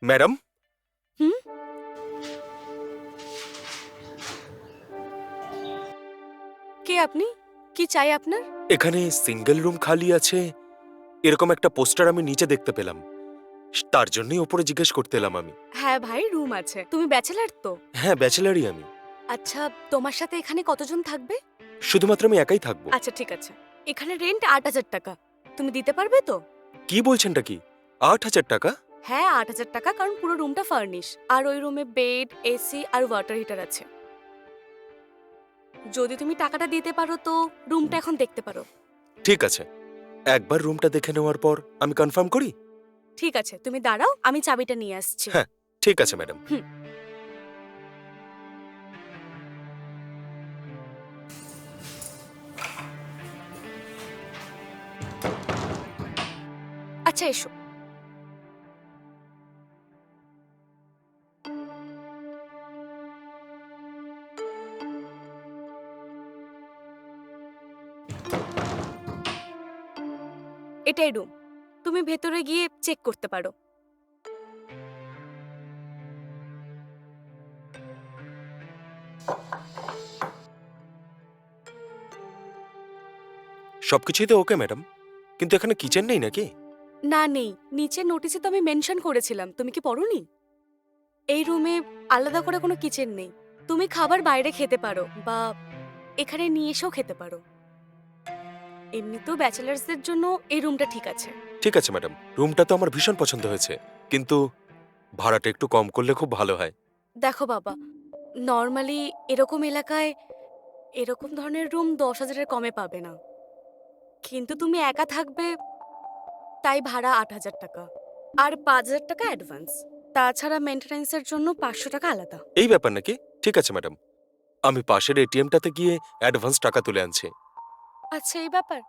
Madam, হুম? কে আপনি? কি চাই আপনার? এখানে সিঙ্গেল রুম খালি আছে এরকম একটা পোস্টার আমি নিচে দেখতে পেলাম। তার জন্যই ওপরে জিজ্ঞেস করতে এলাম আমি। হ্যাঁ ভাই, রুম আছে। তুমি ব্যাচেলার তো? হ্যাঁ, ব্যাচেলারই আমি। আচ্ছা, তোমার সাথে এখানে কতজন থাকবে? শুধুমাত্র আমি একাই থাকবো। আচ্ছা ঠিক আছে। এখানে রেন্ট ৮,০০০ টাকা। তুমি দিতে পারবে তো? কি বলছেনটা কি? ৮,০০০ টাকা? হ্যাঁ, ৮,০০০ টাকা, কারণ পুরো রুমটা ফার্নিশ। আর ওই রুমে বেড, এসি আর ওয়াটার হিটার আছে। যদি তুমি টাকাটা দিতে পারো তো রুমটা এখন দেখতে পারো। ঠিক আছে, একবার রুমটা দেখে নেওয়ার পর আমি কনফার্ম করি। ঠিক আছে, তুমি দাঁড়াও, আমি চাবিটা নিয়ে আসছি। হ্যাঁ, ঠিক আছে ম্যাডাম। হুম। আচ্ছা এসো। এটাই রুম। তুমি ভেতরে গিয়ে চেক করতে পারো। সবকিছুই তো ওকে ম্যাডাম, কিন্তু এখানে কিচেন নেই নাকি? না নেই, নিচের নোটিসে তো আমি মেনশন করেছিলাম, তুমি কি পড়োনি? এই রুমে আলাদা করে কোনো কিচেন নেই। তুমি খাবার বাইরে খেতে পারো বা এখানে নিয়ে এসেও খেতে পারো। এমনিতেও ব্যাচেলার্সদের জন্য এই রুমটা ঠিক আছে। ঠিক আছে ম্যাডাম, রুমটা তো আমার ভীষণ পছন্দ হয়েছে, কিন্তু ভাড়াটা একটু কম করলে খুব ভালো হয়। দেখো বাবা, নর্মালি এরকম এলাকায় এরকম ধরনের রুম ১০,০০০-এর কমে পাবে না। কিন্তু তুমি একা থাকবে, তাই ভাড়া ৮,০০০ টাকা আর ৫,০০০ টাকা অ্যাডভান্স। তাছাড়া মেইনটেন্যান্সের জন্য ৫০০ টাকা আলাদা। এই ব্যাপার নাকি? ঠিক আছে ম্যাডাম, আমি পাশের এটিএমটাতে গিয়ে অ্যাডভান্স টাকা তুলে আনছি। আচ্ছা এই ব্যাপার।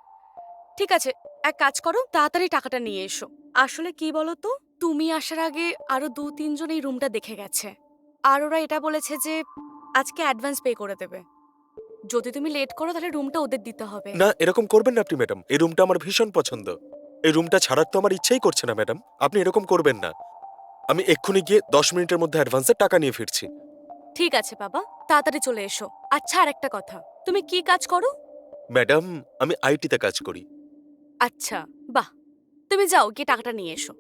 ঠিক আছে, এক কাজ করো, তাড়াতাড়ি টাকাটা নিয়ে এসো। আসলে কি বলো তো, তুমি আসার আগে আরো ২-৩ জন এই রুমটা দেখে গেছে। আর ওরা এটা বলেছে যে আজকে অ্যাডভান্স পে করে দেবে। যদি তুমি লেট করো তাহলে রুমটা ওদের দিতে হবে। না, এরকম করবেন না আপনি ম্যাডাম। এই রুমটা আমার ভীষণ পছন্দ। এই রুমটা ছাড়ার তো আমার ইচ্ছেই করছে না ম্যাডাম। আপনি এরকম করবেন না। আমি এক্ষুনি গিয়ে ১০ মিনিটের মধ্যে অ্যাডভান্সের টাকা নিয়ে ফিরছি। ঠিক আছে বাবা, তাড়াতাড়ি চলে এসো। আচ্ছা আর একটা কথা, তুমি কি কাজ করো? ম্যাডাম, আমি আইটিতে কাজ করি। আচ্ছা, বাহ। তুমি যাও গিয়ে টাকাটা নিয়ে এসো।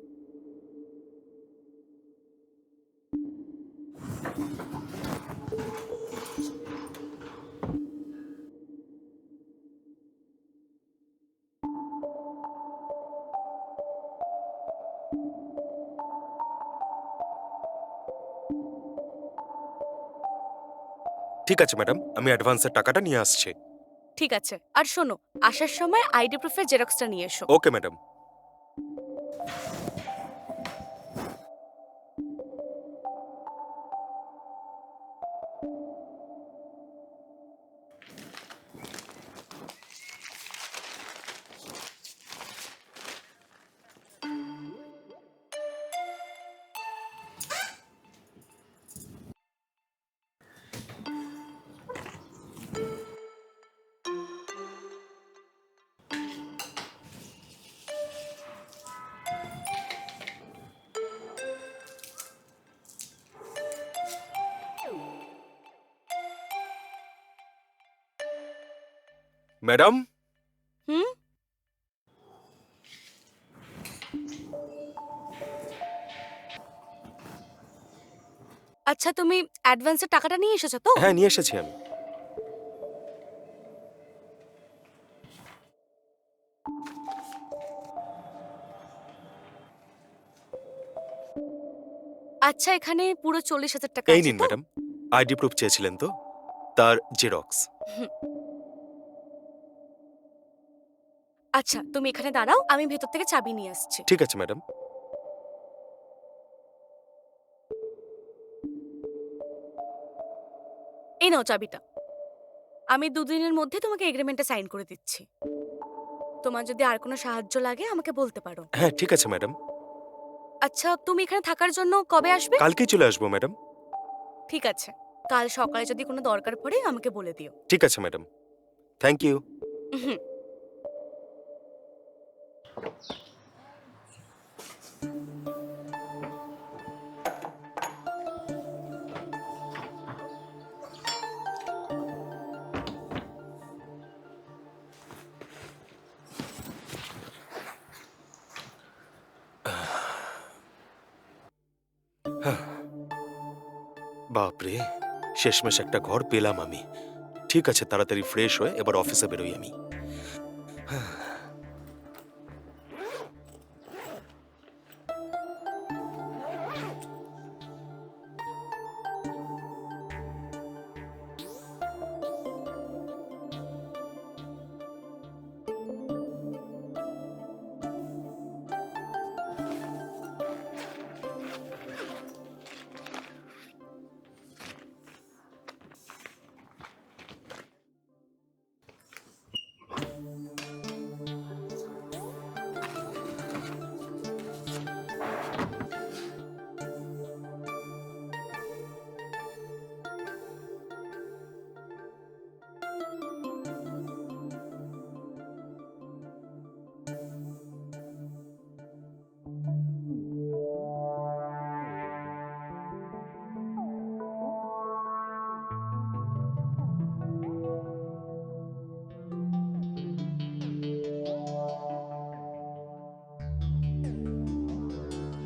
ঠিক আছে ম্যাডাম, আমি অ্যাডভান্সের টাকাটা নিয়ে আসছি। ঠিক আছে, আর শোনো, আসার সময় আইডি প্রুফের জেরক্সটা নিয়ে এসো। Okay madam. ম্যাডাম, হুম? আচ্ছা, তুমি অ্যাডভান্সের টাকাটা নিয়ে এসেছো তো? হ্যাঁ, নিয়ে এসেছি আমি। আচ্ছা, এখানে পুরো ৪০,০০০ টাকা এই আছে নিন তো? ম্যাডাম। আইডি প্রুফ চেয়েছিলেন তো? তার জেরক্স। হুম। আচ্ছা, তুমি এখানে দাঁড়াও, আমি ভেতর থেকে চাবি নিয়ে আসছি। ঠিক আছে ম্যাডাম। এই নাও চাবিটা। আমি ২ দিনের মধ্যে তোমাকে এগ্রিমেন্টে সাইন করে দিচ্ছি। তোমার যদি আর কোনো সাহায্য লাগে আমাকে বলতে পারো। হ্যাঁ, ঠিক আছে ম্যাডাম। আচ্ছা, তুমি এখানে থাকার জন্য কবে আসবে? কালকেই চলে আসবো ম্যাডাম। ঠিক আছে। কাল সকালে যদি কোনো দরকার পড়ে আমাকে বলে দিও। ঠিক আছে ম্যাডাম। Thank you. হুম। বাপরে, শেষমেশ একটা ঘর পেলাম আমি। ঠিক আছে, তাড়াতাড়ি ফ্রেশ হয়ে এবার অফিসে বেরোই আমি।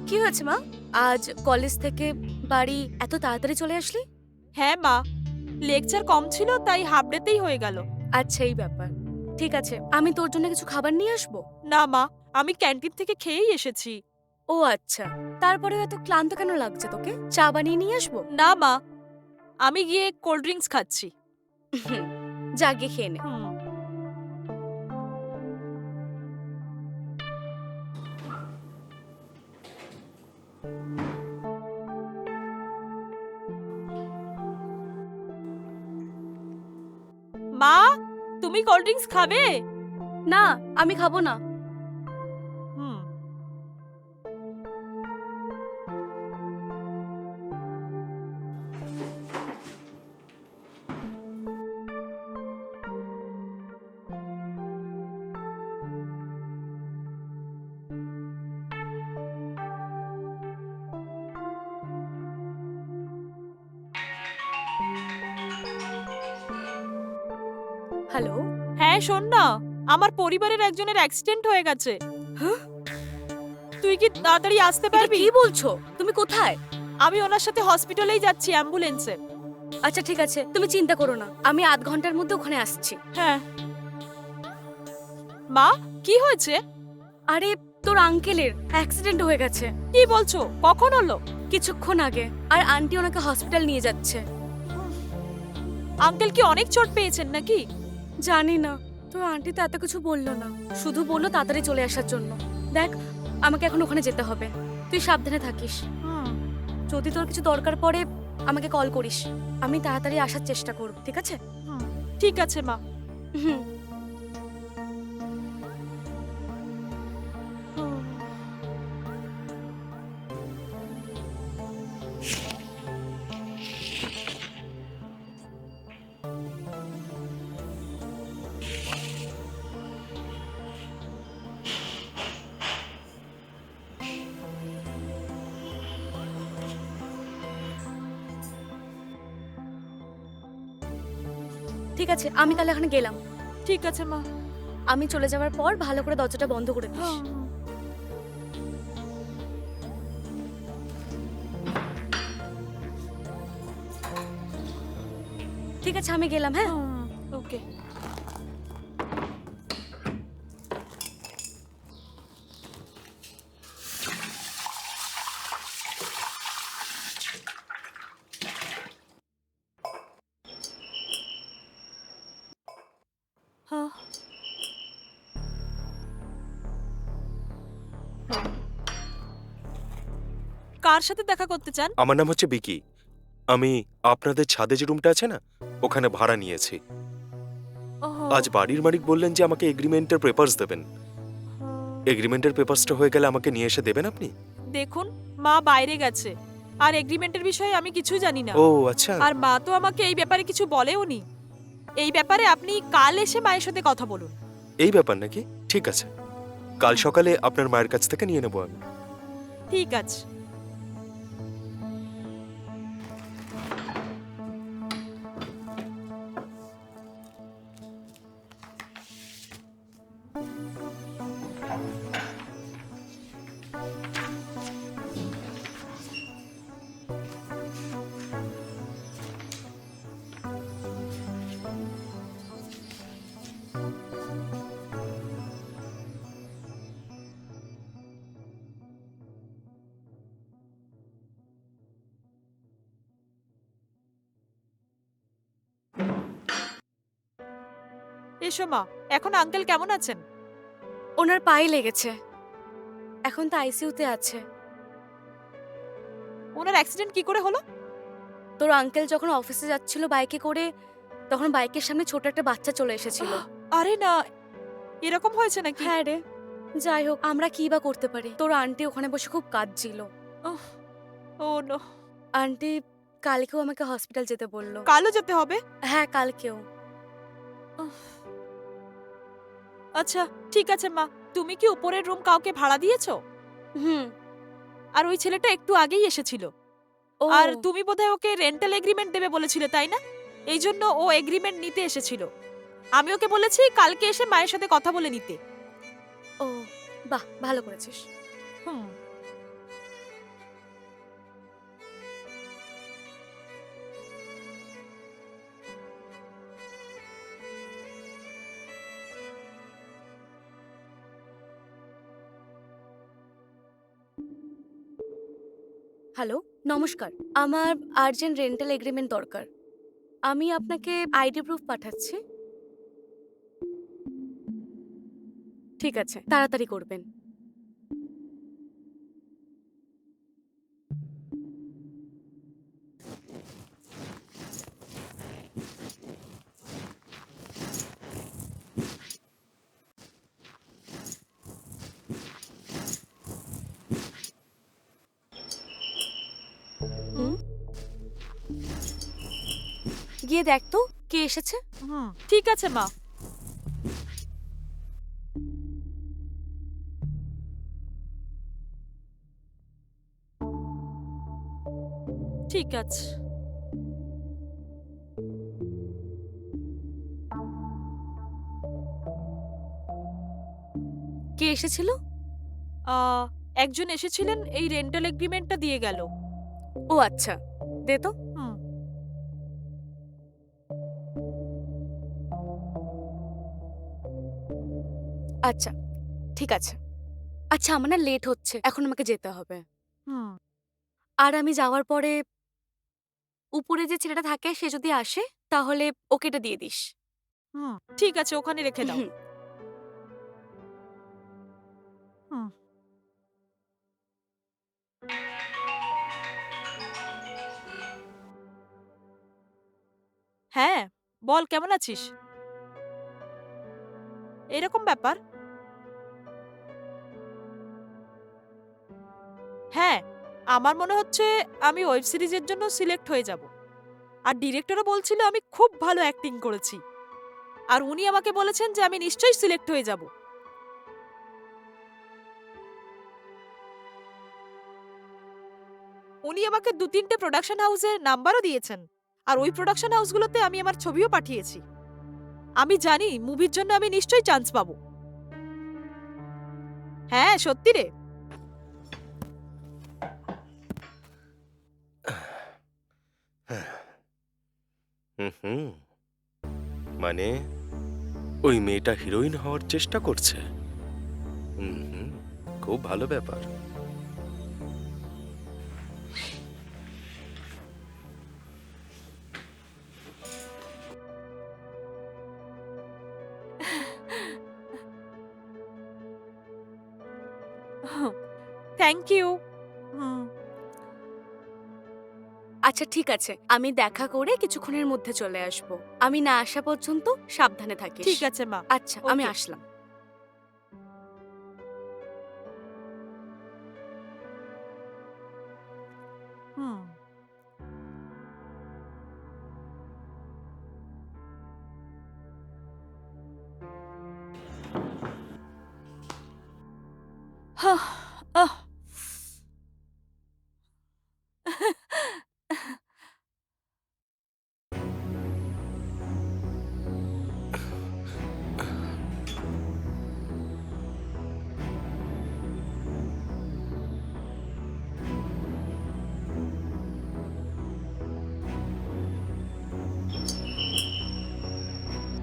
কি হয়েছে মা? আজ কলেজ থেকে বাড়ি এত তাড়াতাড়ি চলে আসলি? হ্যাঁ মা, লেকচার কম ছিল তাই হাফ ডেতেই হয়ে গেল। আচ্ছা, এই ব্যাপার। ঠিক আছে, আমি তোর জন্য কিছু খাবার নিয়ে আসবো। না মা, আমি ক্যান্টিন থেকে খেয়েই এসেছি। ও আচ্ছা, তারপরে এত ক্লান্ত কেন লাগছে তোকে? চা বানিয়ে নিয়ে আসবো? না মা, আমি গিয়ে কোল্ড ড্রিঙ্কস খাচ্ছি। হুম, যা গিয়ে খেয়ে নে। হুম। মা, তুমি কোল্ড ড্রিঙ্কস খাবে? না, আমি খাবো না। হুম। হ্যালো। হ্যাঁ শোন না, আমার পরিবারের একজনের অ্যাক্সিডেন্ট হয়ে গেছে। হ্যাঁ? তুই কি তাড়াতাড়ি আসতে এটা পারবি? কি বলছো? তুমি কোথায়? আমি ওনার সাথে হসপিটালেই যাচ্ছি অ্যাম্বুলেন্সে। আচ্ছা ঠিক আছে, তুমি চিন্তা করো না, আমি আধ ঘন্টার মধ্যে ওখানে আসছি। হ্যাঁ। মা, কি হয়েছে? আরে, তোর আঙ্কেলের অ্যাক্সিডেন্ট হয়ে গেছে কি বলছো? কখন হলো? কিছুক্ষণ আগে। আর আন্টি ওনাকে হসপিটাল নিয়ে যাচ্ছে। আঙ্কেল কি অনেক চোট পেয়েছেন নাকি? জানি না, তোর আন্টি তো এত কিছু বললো না, শুধু বললো তাড়াতাড়ি চলে আসার জন্য। দেখ, আমাকে এখন ওখানে যেতে হবে, তুই সাবধানে থাকিস। যদি তোর কিছু দরকার পড়ে আমাকে কল করিস, আমি তাড়াতাড়ি আসার চেষ্টা করব, ঠিক আছে? ঠিক আছে মা। হুম। ঠিক আছে, আমি তাহলে এখানে গেলাম। ঠিক আছে মা। আমি চলে যাওয়ার পর ভালো করে দরজাটা বন্ধ করে দিস। ঠিক আছে, আমি গেলাম। হ্যাঁ, ওকে। হ্যাঁ। কার সাথে দেখা করতে চান? আমার নাম হচ্ছে বিকি। আমি আপনাদের ছাদে যে রুমটা আছে না, ওখানে ভাড়া নিয়েছি। ওহো। আজ বাড়ির মালিক বললেন যে আমাকে এগ্রিমেন্টের পেপারস দেবেন। এগ্রিমেন্টের পেপারসটা হয়ে গেলে আমাকে নিয়ে এসে দেবেন আপনি? দেখুন, মা বাইরে গেছে আর এগ্রিমেন্টের বিষয়ে আমি কিছু জানি না। ও আচ্ছা। আর মা তো আমাকে এই ব্যাপারে কিছু বলেওনি। এই ব্যাপারে আপনি কাল এসে মায়ের সাথে কথা বলুন। এই ব্যাপার নাকি? ঠিক আছে, কাল সকালে আপনার মায়ের কাছ থেকে নিয়ে নেবো আমি। ঠিক আছে। এসো মা, এখন আঙ্কেল কেমন আছেন? ওনার পায়ে লেগেছে, এখন তো আইসিইউতে আছে। ওনার অ্যাক্সিডেন্ট কি করে হলো? তোর আঙ্কেল যখন অফিসে যাচ্ছিল বাইকে করে, তখন বাইকের সামনে ছোট একটা বাচ্চা চলে এসেছিল। আরে না, এরকম হয়েছে নাকি? হ্যাঁ রে, যাই হোক, আমরা কি বা করতে পারি। তোর আন্টি ওখানে বসে খুব কাঁদছিল। ও নো। আন্টি কালকেও আমাকে হসপিটাল যেতে বললো। কালও যেতে হবে? হ্যাঁ, কালকেও। আচ্ছা, ঠিক আছে মা। তুমি কি উপরের রুম কাউকে ভাড়া দিয়েছো? হুম। আর ওই ছেলেটা একটু আগেই এসেছিল। ও, আর তুমি বোধহয় ওকে রেন্টাল এগ্রিমেন্ট দেবে বলেছিলে, তাই না? এই জন্য ও এগ্রিমেন্ট নিতে এসেছিল। আমি ওকে বলেছি কালকে এসে মায়ের সাথে কথা বলে নিতে। ও, বাহ, ভালো করেছিস। হুম। হ্যালো, নমস্কার। আমার আর্জেন্ট রেন্টাল এগ্রিমেন্ট দরকার। আমি আপনাকে আইডি প্রুফ পাঠাচ্ছি। ঠিক আছে, তাড়াতাড়ি করবেন। হুম, গিয়ে দেখ তো কে এসেছে। হুম, ঠিক আছে মা। ঠিক আছে। কে এসেছিল? একজন এসেছিলেন, এই রেন্টাল এগ্রিমেন্টটা দিয়ে গেল। ও আচ্ছা, দে তো। হুম। আচ্ছা, ঠিক আছে। আচ্ছা, আমার না লেট হচ্ছে, এখন আমাকে যেতে হবে। হুম। আর আমি যাওয়ার পরে উপরে যে ছেলেটা থাকে সে যদি আসে, তাহলে ওকে এটা দিয়ে দিস। হুম, ঠিক আছে, ওখানে রেখে দাও। হুম। হুম। হ্যাঁ, বল কেমন আছিস? এরকম ব্যাপার? হ্যাঁ, আমার মনে হচ্ছে আমি ওয়েব সিরিজের জন্য সিলেক্ট হয়ে যাব। আর ডিরেক্টরও বলছিল আমি খুব ভালো অ্যাক্টিং করেছি। আর উনি আমাকে বলেছেন যে আমি নিশ্চয়ই সিলেক্ট হয়ে যাব। উনি আমাকে ২-৩টে প্রোডাকশন হাউসের নাম্বারও দিয়েছেন। আর ওই প্রোডাকশন হাউসগুলোতে আমি আমার ছবিও পাঠিয়েছি। আমি জানি মুভির জন্য আমি নিশ্চয়ই চান্স পাবো। হ্যাঁ, সত্যি রে। হুম, মানে ওই মেয়েটা হিরোইন হওয়ার চেষ্টা করছে। হুম, খুব ভালো ব্যাপার। Thank you. হুম। আচ্ছা, ঠিক আছে, আমি দেখা করে কিছুক্ষণের মধ্যে চলে আসব। আমি না আসা পর্যন্ত সাবধানে থাকিস। ঠিক আছে মা। আচ্ছা, আমি ওকে। আসলাম। হুম। হাহ, আহ।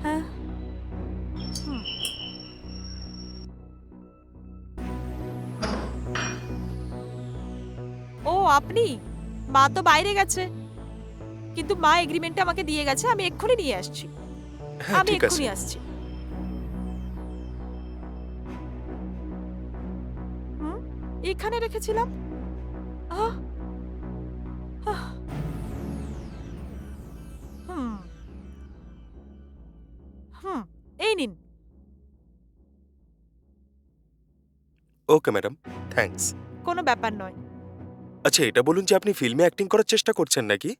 হ্যাঁ। হুম। ও আপনি? মা তো বাইরে গেছে, কিন্তু মা এগ্রিমেন্টটা আমাকে দিয়ে গেছে। আমি এক্ষুনি নিয়ে আসছি। হ্যাঁ, আমি ঠিক আছে। এক্ষুনি আসছি। এখানে রেখেছিলাম। আহ, আহ, হুম হুম এই নিন। Okay madam, thanks. কোনো ব্যাপার নয়। আচ্ছা, এটা বলুন যে আপনি ফিল্মে অ্যাক্টিং করার চেষ্টা করছেন নাকি?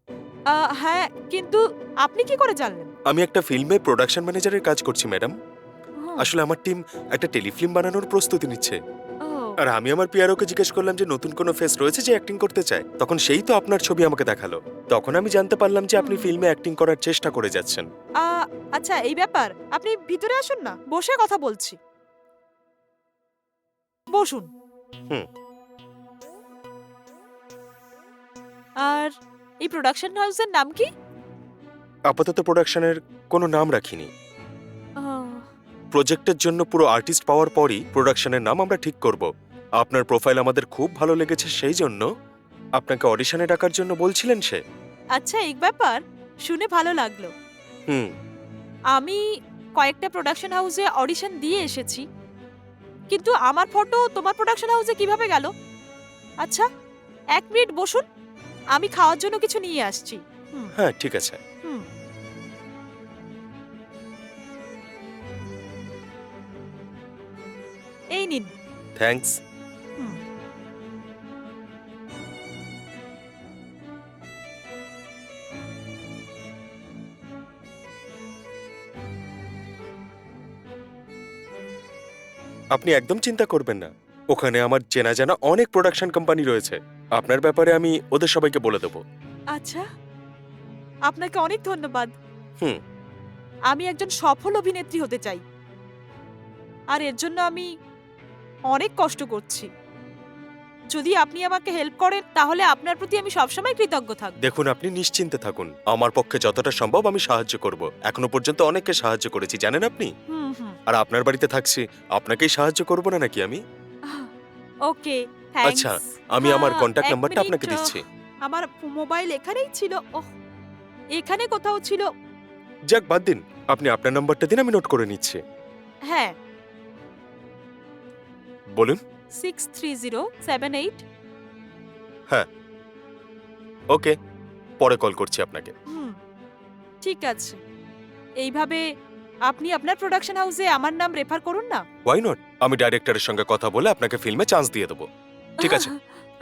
হ্যাঁ, কিন্তু আপনি কি করে জানলেন? আমি একটা ফিল্মে প্রোডাকশন ম্যানেজারের কাজ করছি ম্যাডাম। হুম, আসলে আমার টিম একটা টেলিফিল্ম বানানোর প্রস্তুতি নিচ্ছে। ও, আর আমি আমার পিআরওকে জিজ্ঞেস করলাম যে নতুন কোনো ফেস রয়েছে যে অ্যাক্টিং করতে চায়। তখন সেই তো আপনার ছবি আমাকে দেখালো। তখন আমি জানতে পারলাম যে আপনি হুম। ফিল্মে অ্যাক্টিং করার চেষ্টা করে যাচ্ছেন। আচ্ছা, এই ব্যাপার। আপনি ভিতরে আসুন না, বসে কথা বলছি। বসুন। হুম। আর এই প্রোডাকশন হাউসের নাম কি? আপাতত প্রোডাকশনের কোনো নাম রাখিনি। আহ, প্রজেক্টের জন্য পুরো আর্টিস্ট পাওয়ার পরই প্রোডাকশনের নাম আমরা ঠিক করব। আপনার প্রোফাইল আমাদের খুব ভালো লেগেছে, সেই জন্য আপনাকে অডিশনে ডাকার জন্য বলছিলেন সে। আচ্ছা, এই ব্যাপার শুনে ভালো লাগলো। হুম। আমি কয়েকটা প্রোডাকশন হাউসে অডিশন দিয়ে এসেছি, কিন্তু আমার ফটো তোমার প্রোডাকশন হাউসে কিভাবে গেল? আচ্ছা, 1 মিনিট বসুন, আমি খাওয়ার জন্য কিছু নিয়ে আসছি। হুম হ্যাঁ, ঠিক আছে। হুম এই নিন। থ্যাঙ্কস। হুম আপনি একদম চিন্তা করবেন না। ওখানে আমার চেনা জানা অনেক প্রোডাকশন কোম্পানি রয়েছে। আপনার ব্যাপারে আমি ওদের সবাইকে বলে দেবো। আচ্ছা, আপনাকে অনেক ধন্যবাদ। হুম। আমি একজন সফল অভিনেত্রী হতে চাই, আর এর জন্য আমি অনেক কষ্ট করছি। যদি আপনি আমাকে হেল্প করেন, তাহলে আপনার প্রতি আমি সবসময় কৃতজ্ঞ থাকব। দেখুন, আপনি নিশ্চিন্তে থাকুন। আমার পক্ষে যতটা সম্ভব আমি সাহায্য করব। এখনো পর্যন্ত অনেককে সাহায্য করেছি, জানেন আপনি। হুম হুম আর আপনার বাড়িতে থাকছি, আপনাকেই সাহায্য করব না নাকি আমি? ওকে, থ্যাঙ্কস। আচ্ছা, আমি আমার কন্ট্যাক্ট এক নাম্বারটা মিনিট, আপনাকে দিচ্ছি। আমার মোবাইল এখানেই ছিল। ওহ, এখানে কোথাও ছিল। যাক, বাদ দিন। আপনি আপনার নাম্বারটা দিন, আমি নোট করে নিচ্ছি। হ্যাঁ, বলুন। 63078। হ্যাঁ, ওকে, পরে কল করছি আপনাকে। হুম, ঠিক আছে। এইভাবে আপনি আপনার প্রোডাকশন হাউসে আমার নাম রেফার করুন না। Why not? আমি ডাইরেক্টরের সঙ্গে কথা বলে আপনাকে ফিল্মে চান্স দিয়ে দেবো। ঠিক আছে,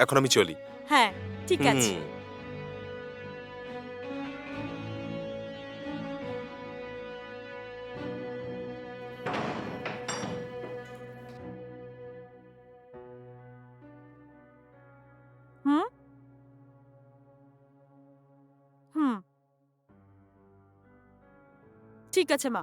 এখন আমি চলি। হ্যাঁ, ঠিক আছে। হুম। হুম হুম ঠিক আছে মা।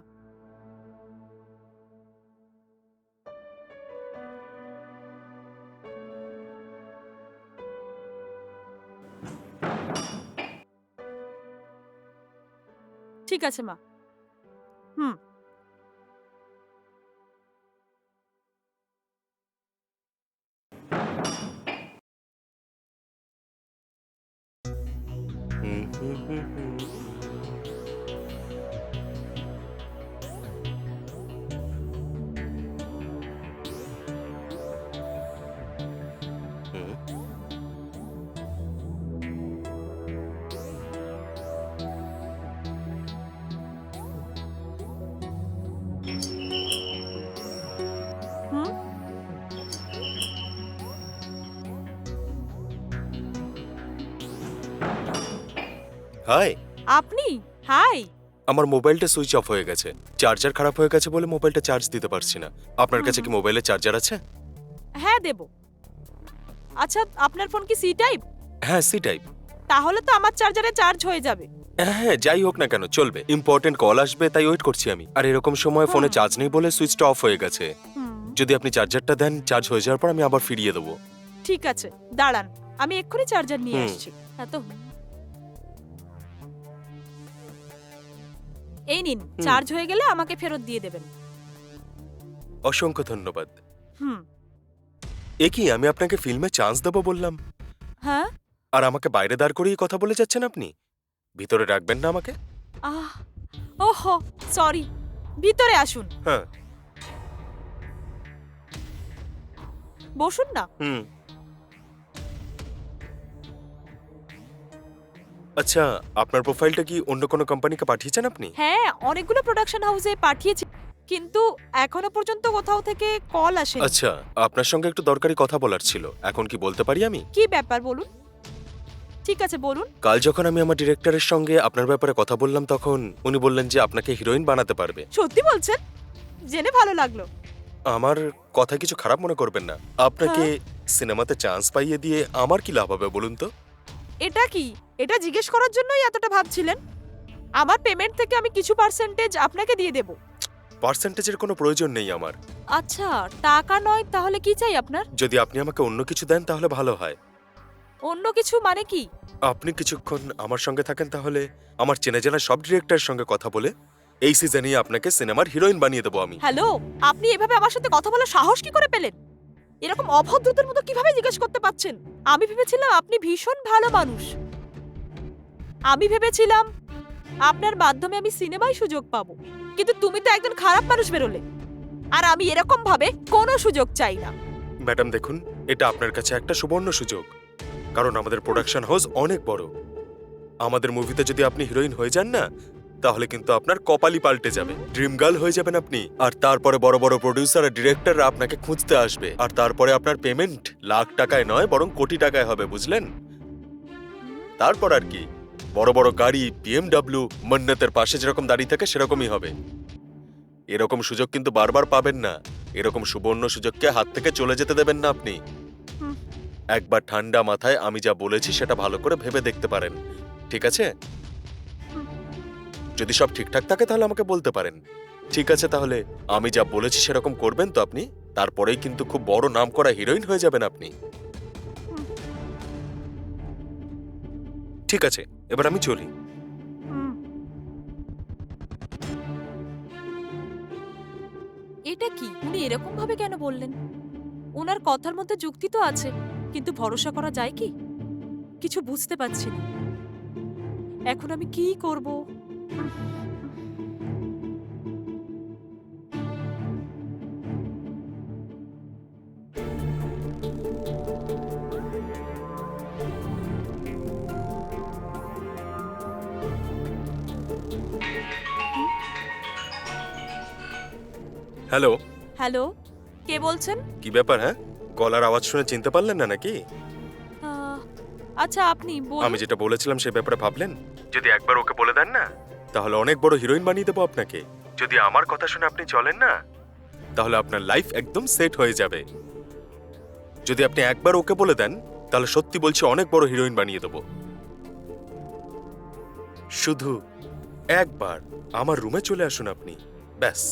ঠিক আছে মা। হুম হুম, হুম, হুম, হুম। হুম। হুম হাই। আপনি? হাই। আমার মোবাইলটা সুইচ অফ হয়ে গেছে। চার্জার খারাপ হয়ে গেছে বলে মোবাইলটা চার্জ দিতে পারছি না। আপনার কাছে কি মোবাইলের চার্জার আছে? হ্যাঁ, দেব। আচ্ছা, আপনার ফোন কি সি টাইপ? হ্যাঁ, সি টাইপ। তাহলে তো আমার চার্জারে চার্জ হয়ে যাবে। হ্যাঁ, যাই হোক না কেন চলবে। ইম্পর্টেন্ট কল আসবে তাই ওয়েট করছি আমি। আর এরকম সময় ফোনে চার্জ নেই বলে সুইচটা অফ হয়ে গেছে। হুম যদি আপনি চার্জারটা দেন, চার্জ হয়ে যাওয়ার পর আমি আবার ফিরিয়ে দেবো। ঠিক আছে, দাঁড়ান, আমি এক্ষুনি চার্জার নিয়ে হুম। আসছি। হ্যাঁ তো, এই নিন, চার্জ হয়ে গেলে আমাকে ফেরত দিয়ে দেবেন। অসংখ্য ধন্যবাদ। হুম এ কি, আমি আপনাকে ফিল্মে চান্স দেবো বললাম, হ্যাঁ। আর আমাকে বাইরে দাঁড় করিয়ে কথা বলে যাচ্ছেন আপনি? ভিতরে রাখবেন না আমাকে? আহ ওহো, সরি। ভিতরে আসুন, হ্যাঁ। বসুন না। হুম। আচ্ছা, আপনার প্রোফাইলটা কি অন্য কোনো কোম্পানিকে পাঠিয়েছেন আপনি? হ্যাঁ, অনেকগুলো প্রোডাকশন হাউসে পাঠিয়েছি, কিন্তু এখনো পর্যন্ত কোথাও থেকে কল আসেনি। আচ্ছা, আপনার সঙ্গে একটু দরকারি কথা বলার ছিল। এখন কি বলতে পারি আমি? কি ব্যাপার বলুন? ঠিক আছে বলুন। কাল যখন আমি আমার ডিরেক্টরের সঙ্গে আপনার ব্যাপারে কথা বললাম, তখন উনি বললেন যে আপনাকে হিরোইন বানাতে পারবে। সত্যি বলছেন? জেনে ভালো লাগলো। আমার কথা কিছু খারাপ মনে করবেন না। আপনাকে সিনেমাতে চান্স পাইয়ে দিয়ে আমার কি লাভ হবে বলুন তো? এটা কি? এটা জিজ্ঞেস করার জন্যই এতটা ভাবছিলেন? আমার পেমেন্ট থেকে আমি কিছু পার্সেন্টেজ আপনাকে দিয়ে দেব। পার্সেন্টেজের কোনো প্রয়োজন নেই আমার। আচ্ছা, টাকা নয় তাহলে কি চাই আপনার? যদি আপনি আমাকে অন্য কিছু দেন তাহলে ভালো হয়। অন্য কিছু মানে কি? আপনি কিছুক্ষণ আমার সঙ্গে থাকেন, তাহলে আমার চেনা জানা সব ডিরেক্টরের সঙ্গে কথা বলে এই সিজনেই আপনাকে সিনেমার হিরোইন বানিয়ে দেবো আমি। হ্যালো, আপনি এভাবে আমার সাথে কথা বলার সাহস কি করে পেলেন? এরকম অভদ্রতার মতো কিভাবে জিজ্ঞেস করতে পারছেন? আমি ভেবেছিলাম আপনি ভীষণ ভালো মানুষ। আমি ভেবেছিলাম আপনার মাধ্যমে আমি সিনেমায় সুযোগ পাবো, কিন্তু তুমি তো একজন খারাপ মানুষ বেরোলে। আর আমি এরকম ভাবে কোনো সুযোগ চাই না। ম্যাডাম দেখুন, এটা আপনার কাছে একটা সুবর্ণ সুযোগ, কারণ আমাদের প্রোডাকশন হাউস অনেক বড়। আমাদের মুভিতে যদি আপনি হিরোইন হয়ে যান না, তাহলে কিন্তু আপনার কপালই পাল্টে যাবে। ড্রিম গার্ল হয়ে যাবেন আপনি। আর তারপরে বড় বড় প্রডিউসার আর ডিরেক্টররা আপনাকে খুঁজতে আসবে। আর তারপরে আপনার পেমেন্ট লাখ টাকায় নয়, বরং কোটি টাকায় হবে, বুঝলেন? তারপর আর কি, বড় বড় গাড়ি, BMW, মন্নতের পাশে যেরকম দাঁড়িয়ে থাকে সেরকমই হবে। এরকম সুযোগ কিন্তু বারবার পাবেন না। এরকম সুবর্ণ সুযোগকে হাত থেকে চলে যেতে দেবেন না আপনি। হুম। একবার ঠান্ডা মাথায় আমি যা বলেছি সেটা ভালো করে ভেবে দেখতে পারেন, ঠিক আছে? যদি সব ঠিকঠাক থাকে তাহলে আমাকে বলতে পারেন। ঠিক আছে, তাহলে আমি যা বলেছি সেরকম করবেন তো আপনি? তারপরেই কিন্তু খুব বড় নামকরা হিরোইন হয়ে যাবেন আপনি। ঠিক আছে, এবার আমি চলি। এটা কি? উনি এরকম ভাবে কেন বললেন? ওনার কথার মধ্যে যুক্তি তো আছে, কিন্তু ভরসা করা যায় কি? কিছু বুঝতে পারছি না। এখন আমি কি করব? হ্যালো, হ্যালো, কে বলছেন? কি ব্যাপার? হ্যাঁ, গলার আওয়াজ শুনে চিনতে পারলেন না নাকি? আচ্ছা, আপনি বলুন। আমি যেটা বলেছিলাম সে ব্যাপারে ভাবলেন? যদি একবার ওকে বলে দেন না, তাহলে অনেক বড় হিরোইন বানিয়ে দেবো আপনাকে। যদি আমার কথা শুনে আপনি চলেন না, তাহলে আপনার লাইফ একদম সেট হয়ে যাবে। যদি আপনি একবার ওকে বলে দেন, তাহলে সত্যি বলছি অনেক বড় হিরোইন বানিয়ে দেবো। শুধু একবার আমার রুমে চলে আসুন আপনি, ব্যাস।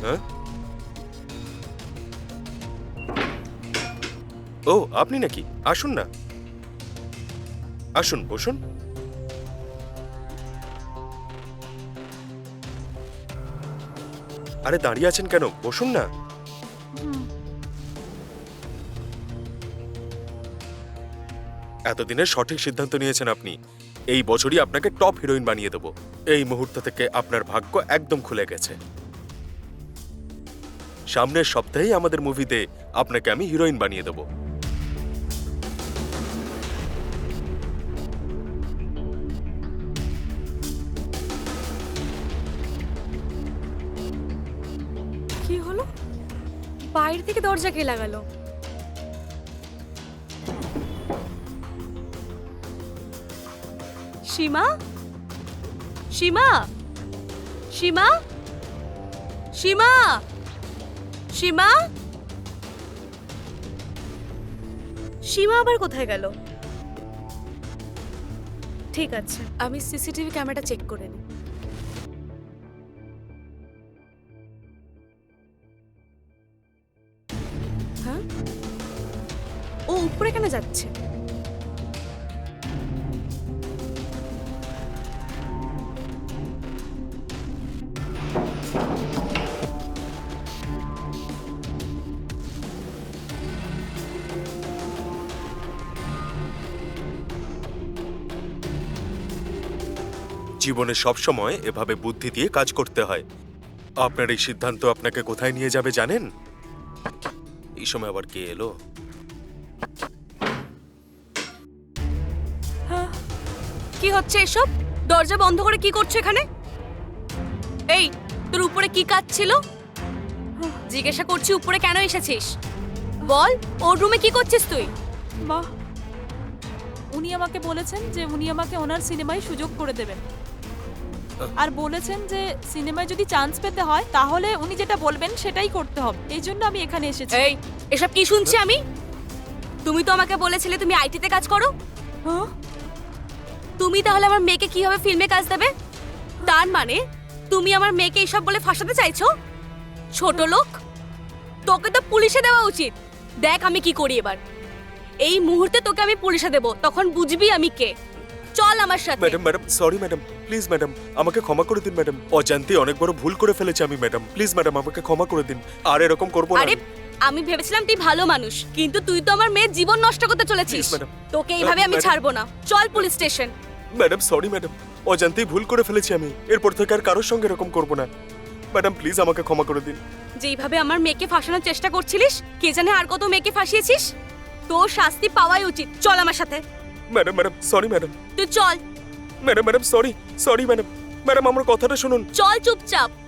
হ্যাঁ, ও আপনি নাকি? আসুন না, আসুন, বসুন। আরে দাঁড়িয়ে আছেন কেন? বসুন না। এতদিনের সঠিক সিদ্ধান্ত নিয়েছেন আপনি। এই বছরই আপনাকে টপ হিরোইন বানিয়ে দেবো। এই মুহূর্ত থেকে আপনার ভাগ্য একদম খুলে গেছে। সামনের সপ্তাহেই আমাদের মুভিতে আপনাকে আমি হিরোইন বানিয়ে দেবো। কি হলো? বাইরে থেকে দরজা কে লাগালো? সীমা, সীমা, সীমা, সীমা, সীমা, সীমা আবার কোথায় গেল? ঠিক আছে, আমি সিসিটিভি ক্যামেরাটা চেক করে নিই। করে কেন যাচ্ছে? জীবনে সব সময় এভাবে বুদ্ধি দিয়ে কাজ করতে হয়। আপনার এই সিদ্ধান্ত আপনাকে কোথায় নিয়ে যাবে জানেন? এই সময় আবার কে এলো? কি হচ্ছে এসব? দরজা বন্ধ করে কি করছো এখানে? এই, তোর উপরে কি কাজ ছিল? জিজ্ঞাসা করছি উপরে কেন এসেছিস? বল, ওর রুমে কি করছিস তুই? মা, উনি আমাকে বলেছেন যে উনি আমাকে ওনার সিনেমায় সুযোগ করে দেবেন, আর বলেছেন যে সিনেমায় যদি চান্স পেতে হয় তাহলে উনি যেটা বলবেন সেটাই করতে হবে। এই জন্য আমি এখানে এসেছি। এই, এসব কি শুনছি আমি? তুমি তো আমাকে বলেছিলে তুমি আইটিতে কাজ করো। হ্যাঁ? তুমি তাহলে আমার মেয়েকে কিভাবে ফিল্মে কাজ দেবে? তার মানে তুমি আমার মেয়েকে এইসব বলে ফাঁসাতে চাইছো? ছোট লোক, তোকে তো পুলিশে দেওয়া উচিত। দেখ আমি কি করি এবার। এই মুহূর্তে তোকে আমি পুলিশে দেব, তখন বুঝবি আমি কে। চল আমার সাথে। Madam madam sorry madam, please madam আমাকে ক্ষমা করে দিন ম্যাডাম। অজান্তে অনেক বড় ভুল করে ফেলেছি আমি ম্যাডাম। প্লিজ ম্যাডাম আমাকে ক্ষমা করে দিন, আর এরকম করবো না। আরে, আমি ভেবেছিলাম তুই ভালো মানুষ, কিন্তু তুই তো আমার মেয়ের জীবন নষ্ট করতে চলেছিস। Please, madam. তোকে এইভাবে আমি Madam. ছাড়বো না। চল police station. Madam sorry madam, অজান্তেই ভুল করে ফেলেছি আমি। এরপর থেকে আর কারোর সঙ্গে এরকম করবো না। ম্যাডাম প্লিজ আমাকে ক্ষমা করে দিন। যেইভাবে আমার মেয়েকে ফাঁসানোর চেষ্টা করছিলিস, কে জানে আর কত মেয়েকে ফাঁসিয়েছিস। তোর শাস্তি পাওয়াই উচিত। চল আমার সাথে। Madam madam sorry madam. তুই চল। Madam madam sorry madam. Madam আমার কথাটা শুনুন। চল চুপচাপ।